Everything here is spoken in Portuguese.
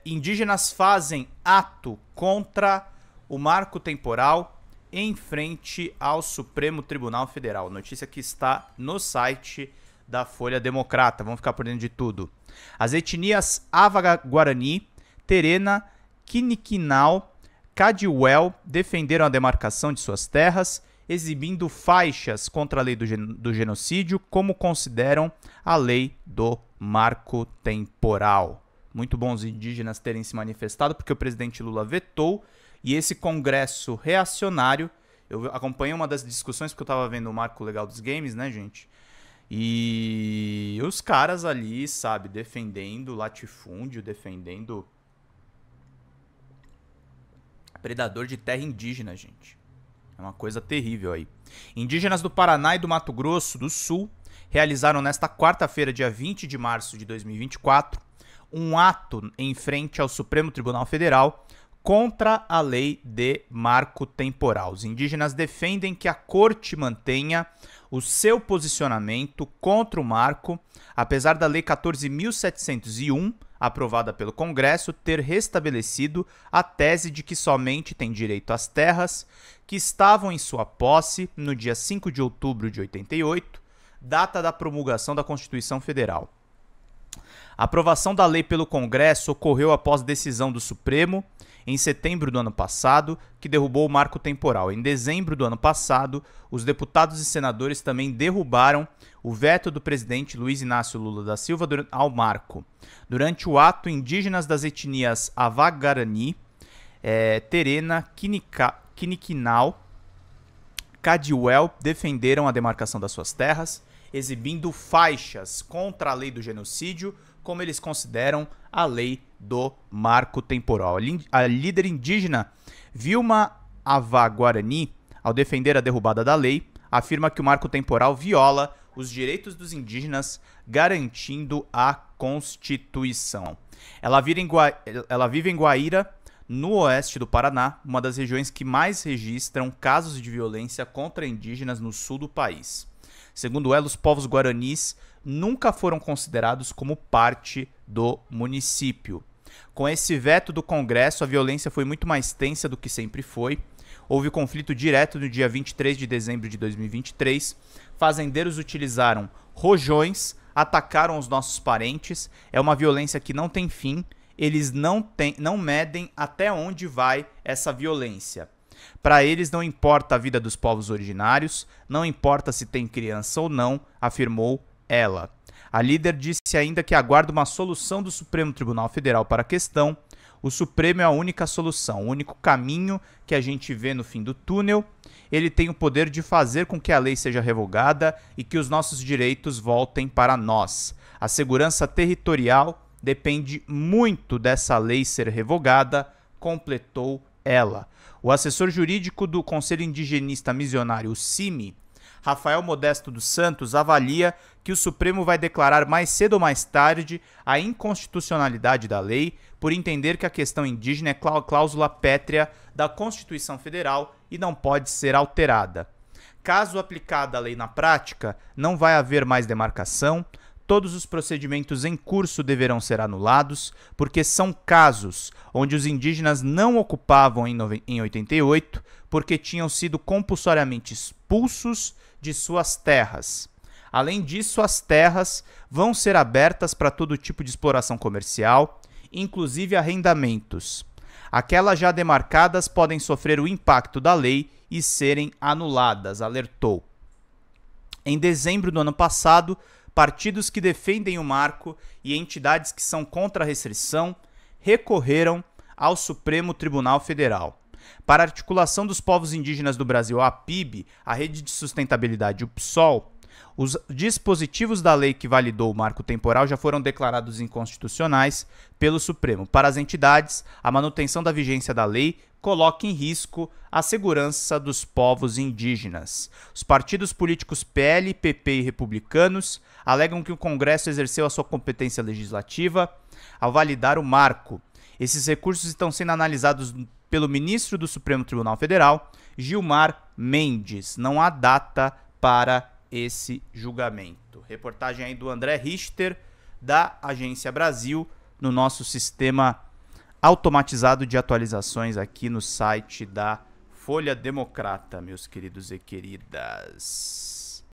Indígenas fazem ato contra o marco temporal em frente ao Supremo Tribunal Federal. Notícia que está no site da Folha Democrata. Vamos ficar por dentro de tudo. As etnias Ava Guarani, Terena, Quiniquinal, Cadiuel defenderam a demarcação de suas terras, exibindo faixas contra a lei do genocídio, como consideram a lei do marco temporal. Muito bom os indígenas terem se manifestado, porque o presidente Lula vetou, e esse congresso reacionário, eu acompanhei uma das discussões, porque eu estava vendo o marco legal dos games, né, gente? E os caras ali, sabe, defendendo latifúndio, defendendo predador de terra indígena, gente. É uma coisa terrível aí. Indígenas do Paraná e do Mato Grosso do Sul realizaram nesta quarta-feira, dia 20 de março de 2024, um ato em frente ao Supremo Tribunal Federal contra a lei de marco temporal. Os indígenas defendem que a corte mantenha o seu posicionamento contra o marco, apesar da lei 14.701, aprovada pelo Congresso, ter restabelecido a tese de que somente tem direito às terras que estavam em sua posse no dia 5 de outubro de 88, data da promulgação da Constituição Federal. A aprovação da lei pelo Congresso ocorreu após decisão do Supremo em setembro do ano passado, que derrubou o marco temporal. Em dezembro do ano passado, os deputados e senadores também derrubaram o veto do presidente Luiz Inácio Lula da Silva ao marco. Durante o ato, indígenas das etnias Ava Guarani, Terena, Quiniquinal, Cadiuel defenderam a demarcação das suas terras, exibindo faixas contra a lei do genocídio, como eles consideram a lei do marco temporal. A líder indígena Vilma Ava Guarani, ao defender a derrubada da lei, afirma que o marco temporal viola os direitos dos indígenas, garantindo a Constituição. Ela vive em Guaíra, no oeste do Paraná, uma das regiões que mais registram casos de violência contra indígenas no sul do país. Segundo ela, os povos guaranis nunca foram considerados como parte do município. Com esse veto do Congresso, a violência foi muito mais tensa do que sempre foi. Houve conflito direto no dia 23 de dezembro de 2023. Fazendeiros utilizaram rojões, atacaram os nossos parentes. É uma violência que não tem fim. Eles não medem até onde vai essa violência. Para eles não importa a vida dos povos originários, não importa se tem criança ou não, afirmou ela. A líder disse ainda que aguarda uma solução do Supremo Tribunal Federal para a questão. O Supremo é a única solução, o único caminho que a gente vê no fim do túnel. Ele tem o poder de fazer com que a lei seja revogada e que os nossos direitos voltem para nós. A segurança territorial depende muito dessa lei ser revogada, completou ela. O assessor jurídico do Conselho Indigenista Missionário, o CIMI, Rafael Modesto dos Santos, avalia que o Supremo vai declarar mais cedo ou mais tarde a inconstitucionalidade da lei, por entender que a questão indígena é cláusula pétrea da Constituição Federal e não pode ser alterada. Caso aplicada a lei na prática, não vai haver mais demarcação. Todos os procedimentos em curso deverão ser anulados, porque são casos onde os indígenas não ocupavam em 88, porque tinham sido compulsoriamente expulsos de suas terras. Além disso, as terras vão ser abertas para todo tipo de exploração comercial, inclusive arrendamentos. Aquelas já demarcadas podem sofrer o impacto da lei e serem anuladas, alertou. Em dezembro do ano passado, partidos que defendem o marco e entidades que são contra a restrição recorreram ao Supremo Tribunal Federal. Para a Articulação dos Povos Indígenas do Brasil, a APIB, a Rede de Sustentabilidade, o PSOL, os dispositivos da lei que validou o marco temporal já foram declarados inconstitucionais pelo Supremo. Para as entidades, a manutenção da vigência da lei coloca em risco a segurança dos povos indígenas. Os partidos políticos PL, PP e republicanos alegam que o Congresso exerceu a sua competência legislativa ao validar o marco. Esses recursos estão sendo analisados pelo ministro do Supremo Tribunal Federal, Gilmar Mendes. Não há data para esse julgamento. Reportagem aí do André Richter, da Agência Brasil, no nosso sistema automatizado de atualizações aqui no site da Folha Democrata, meus queridos e queridas.